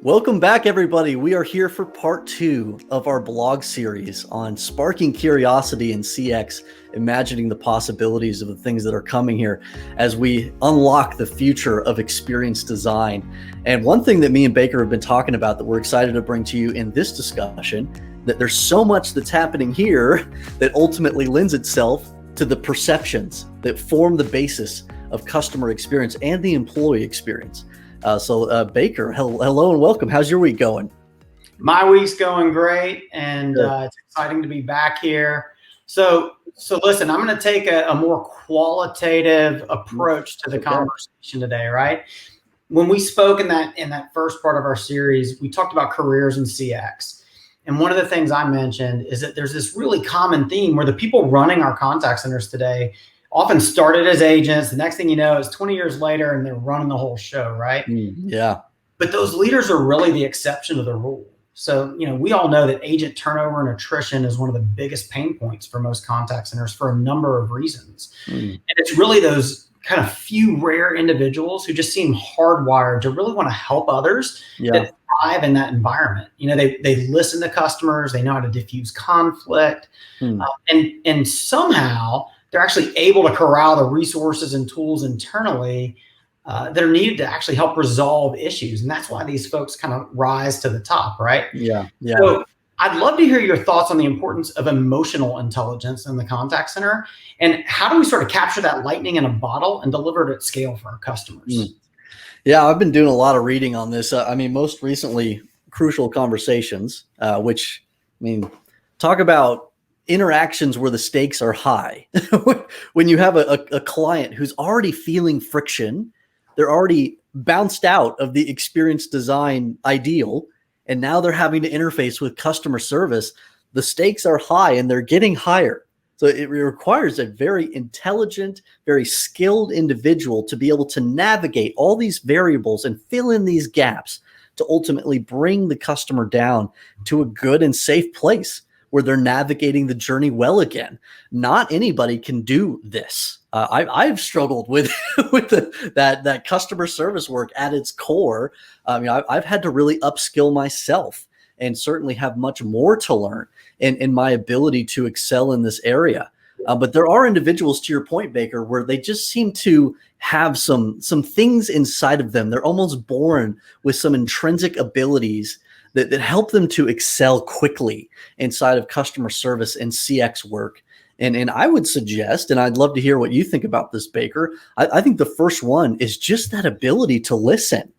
Welcome back, everybody. We are here for part 2 of our blog series on sparking curiosity in CX, imagining the possibilities of the things that are coming here as we unlock the future of experience design. And one thing that me and Baker have been talking about that we're excited to bring to you in this discussion, that there's so much that's happening here that ultimately lends itself to the perceptions that form the basis of customer experience and the employee experience. So Baker, hello and welcome. How's your week going? My week's going great, and it's exciting to be back here. So listen, I'm going to take a more qualitative approach to the conversation today, right? When we spoke in that first part of our series, we talked about careers in CX. And one of the things I mentioned is that there's this really common theme where the people running our contact centers today often started as agents. The next thing you know, it's 20 years later and they're running the whole show, right? Yeah. But those leaders are really the exception to the rule. So, we all know that agent turnover and attrition is one of the biggest pain points for most contact centers for a number of reasons. And it's really those kind of few rare individuals who just seem hardwired to really want to help others that thrive in that environment. They listen to customers, they know how to diffuse conflict, and somehow they're actually able to corral the resources and tools internally that are needed to actually help resolve issues. And that's why these folks kind of rise to the top, right? Yeah. So I'd love to hear your thoughts on the importance of emotional intelligence in the contact center, and how do we sort of capture that lightning in a bottle and deliver it at scale for our customers? Yeah, I've been doing a lot of reading on this. Most recently, Crucial Conversations, which, talk about interactions where the stakes are high. When you have a client who's already feeling friction, they're already bounced out of the experience design ideal, and now they're having to interface with customer service. The stakes are high and they're getting higher. So it requires a very intelligent, very skilled individual to be able to navigate all these variables and fill in these gaps to ultimately bring the customer down to a good and safe place where they're navigating the journey well again. Not anybody can do this. I've struggled with that customer service work at its core. I've had to really upskill myself and certainly have much more to learn in my ability to excel in this area. But there are individuals, to your point, Baker, where they just seem to have some things inside of them. They're almost born with some intrinsic abilities that help them to excel quickly inside of customer service and CX work. And I would suggest, and I'd love to hear what you think about this, Baker, I think the first one is just that ability to listen.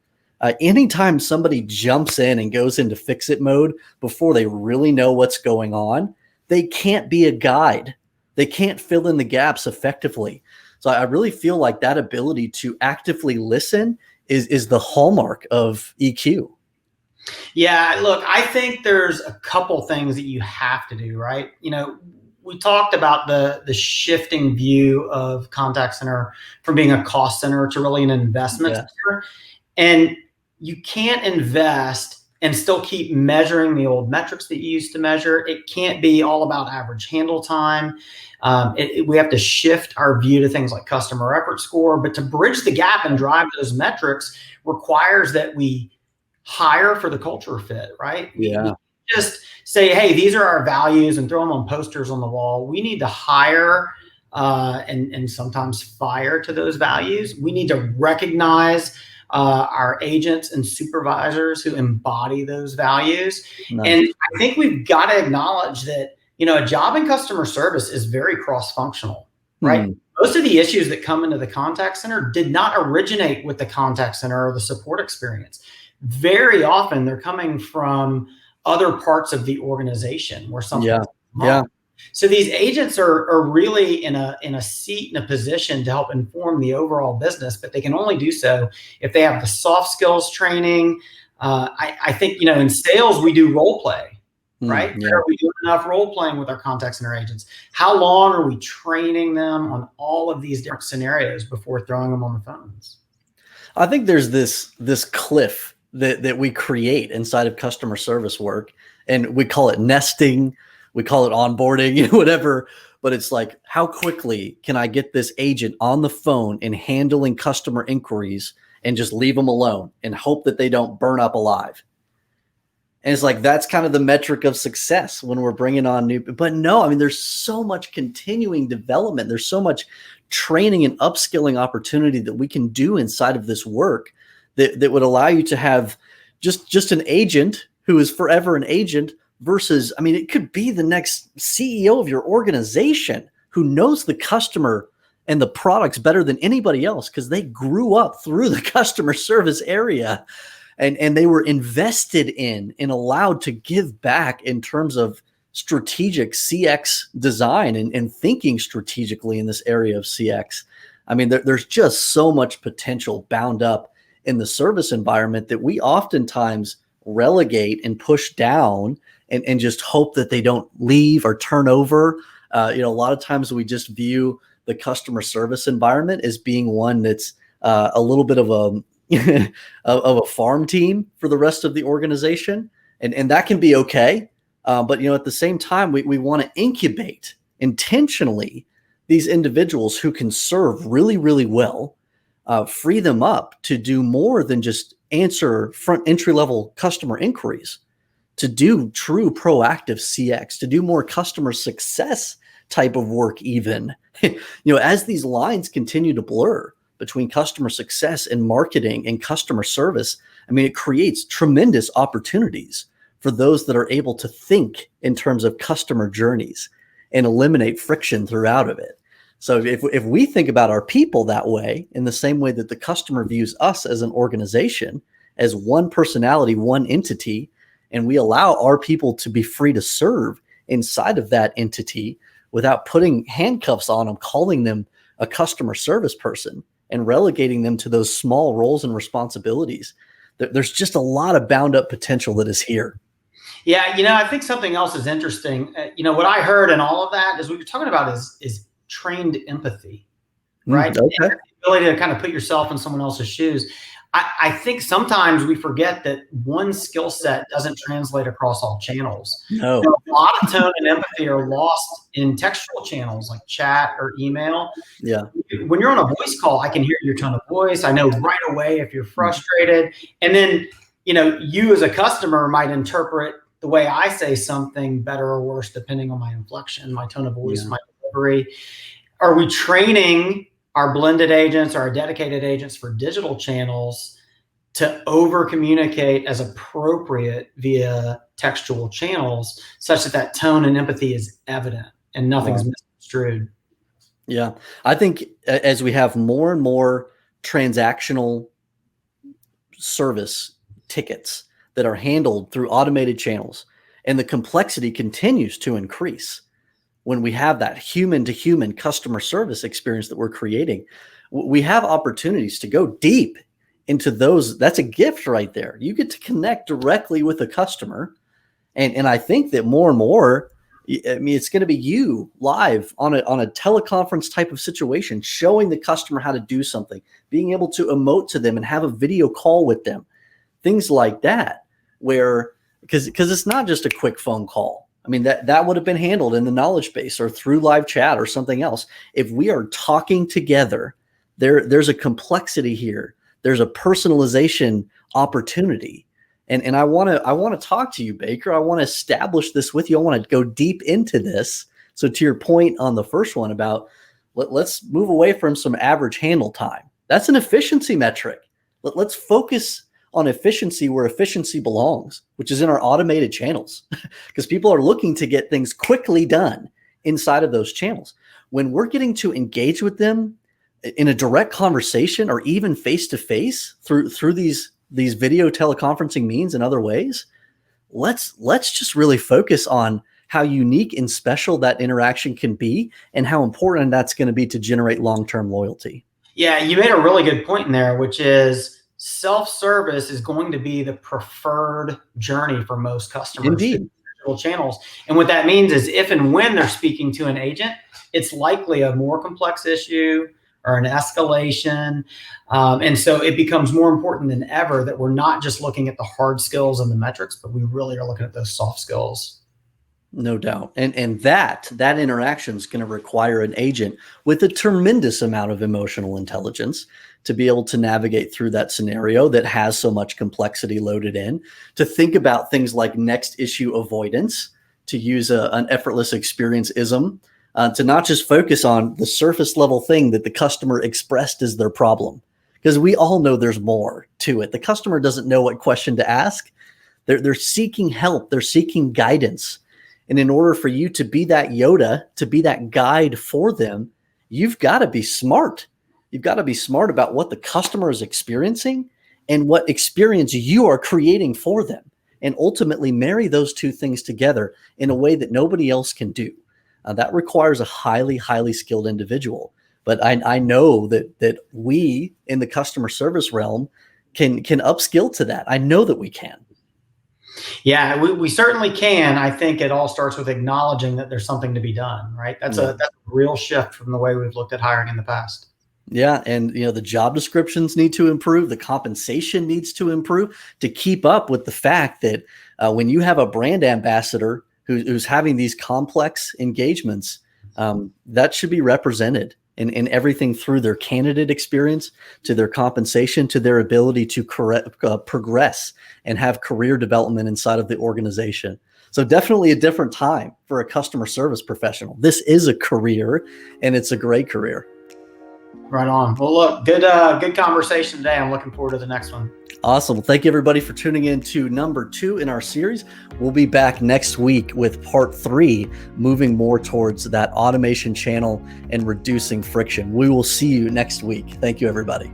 Anytime somebody jumps in and goes into fix-it mode before they really know what's going on, they can't be a guide. They can't fill in the gaps effectively. So I really feel like that ability to actively listen is the hallmark of EQ. Yeah, look, I think there's a couple things that you have to do, right? We talked about the shifting view of contact center from being a cost center to really an investment center. And you can't invest and still keep measuring the old metrics that you used to measure. It can't be all about average handle time. We have to shift our view to things like customer effort score. But to bridge the gap and drive those metrics requires that we hire for the culture fit, right? Yeah. We just say, hey, these are our values and throw them on posters on the wall. We need to hire and sometimes fire to those values. We need to recognize our agents and supervisors who embody those values. Nice. And I think we've got to acknowledge that, a job in customer service is very cross-functional, right? Most of the issues that come into the contact center did not originate with the contact center or the support experience. Very often they're coming from other parts of the organization where something. Yeah. So these agents are really in a seat, in a position to help inform the overall business, but they can only do so if they have the soft skills training. I think, in sales, we do role play, right? Are we doing enough role playing with our contact center agents? How long are we training them on all of these different scenarios before throwing them on the phones? I think there's this cliff that we create inside of customer service work, and we call it nesting, we call it onboarding, whatever. But it's like, how quickly can I get this agent on the phone and handling customer inquiries and just leave them alone and hope that they don't burn up alive? And it's like, that's kind of the metric of success when we're bringing on new, but no, I mean, there's so much continuing development. There's so much training and upskilling opportunity that we can do inside of this work that would allow you to have just an agent who is forever an agent versus, I mean, it could be the next CEO of your organization who knows the customer and the products better than anybody else because they grew up through the customer service area. And they were invested in and allowed to give back in terms of strategic CX design and thinking strategically in this area of CX. I mean, there's just so much potential bound up in the service environment that we oftentimes relegate and push down and just hope that they don't leave or turn over. A lot of times we just view the customer service environment as being one that's a little bit of a of a farm team for the rest of the organization. And that can be okay. But, at the same time, we want to incubate intentionally these individuals who can serve really, really well, free them up to do more than just answer front entry-level customer inquiries, to do true proactive CX, to do more customer success type of work even. As these lines continue to blur between customer success and marketing and customer service, I mean, it creates tremendous opportunities for those that are able to think in terms of customer journeys and eliminate friction throughout of it. So if we think about our people that way, in the same way that the customer views us as an organization, as one personality, one entity, and we allow our people to be free to serve inside of that entity without putting handcuffs on them, calling them a customer service person, and relegating them to those small roles and responsibilities, there's just a lot of bound up potential that is here. Yeah, I think something else is interesting. What I heard in all of that is what you're talking about is trained empathy, right? Okay. The ability to kind of put yourself in someone else's shoes. I think sometimes we forget that one skill set doesn't translate across all channels. No. A lot of tone and empathy are lost in textual channels like chat or email. Yeah. When you're on a voice call, I can hear your tone of voice. I know right away if you're frustrated. And then, you as a customer might interpret the way I say something better or worse, depending on my inflection, my tone of voice, my delivery. Are we training our blended agents, our dedicated agents for digital channels to over communicate as appropriate via textual channels, such that tone and empathy is evident and nothing's misconstrued? Yeah. I think as we have more and more transactional service tickets that are handled through automated channels, and the complexity continues to increase, when we have that human to human customer service experience that we're creating, we have opportunities to go deep into those. That's a gift right there. You get to connect directly with the customer. And I think that more and more, I mean, it's going to be you live on a teleconference type of situation, showing the customer how to do something, being able to emote to them and have a video call with them, things like that, where, because it's not just a quick phone call. I mean, that would have been handled in the knowledge base or through live chat or something else. If we are talking together, there's a complexity here. There's a personalization opportunity. And I want to talk to you, Baker. I want to establish this with you. I want to go deep into this. So to your point on the first one about let's move away from some average handle time. That's an efficiency metric. Let's focus on efficiency where efficiency belongs, which is in our automated channels, because people are looking to get things quickly done inside of those channels. When we're getting to engage with them in a direct conversation or even face-to-face through these video teleconferencing means and other ways, let's just really focus on how unique and special that interaction can be and how important that's going to be to generate long-term loyalty. Yeah, you made a really good point in there, which is self-service is going to be the preferred journey for most customers. Indeed. Digital channels. And what that means is if and when they're speaking to an agent, it's likely a more complex issue or an escalation. And so it becomes more important than ever that we're not just looking at the hard skills and the metrics, but we really are looking at those soft skills. No doubt. And that interaction is going to require an agent with a tremendous amount of emotional intelligence to be able to navigate through that scenario that has so much complexity loaded in, to think about things like next issue avoidance, to use an effortless experience-ism, to not just focus on the surface level thing that the customer expressed as their problem, because we all know there's more to it. The customer doesn't know what question to ask. They're seeking help. They're seeking guidance. And in order for you to be that Yoda, to be that guide for them, you've got to be smart. You've got to be smart about what the customer is experiencing and what experience you are creating for them, and ultimately marry those two things together in a way that nobody else can do. That requires a highly, highly skilled individual. But I know that we in the customer service realm can upskill to that. I know that we can. Yeah, we certainly can. I think it all starts with acknowledging that there's something to be done, right? That's a real shift from the way we've looked at hiring in the past. Yeah. And, the job descriptions need to improve. The compensation needs to improve to keep up with the fact that when you have a brand ambassador who's having these complex engagements, that should be represented in everything, through their candidate experience, to their compensation, to their ability to progress and have career development inside of the organization. So definitely a different time for a customer service professional. This is a career, and it's a great career. Right on. Well, look, good conversation today. I'm looking forward to the next one. Awesome. Well, thank you everybody for tuning in to number 2 in our series. We'll be back next week with part 3, moving more towards that automation channel and reducing friction. We will see you next week. Thank you, everybody.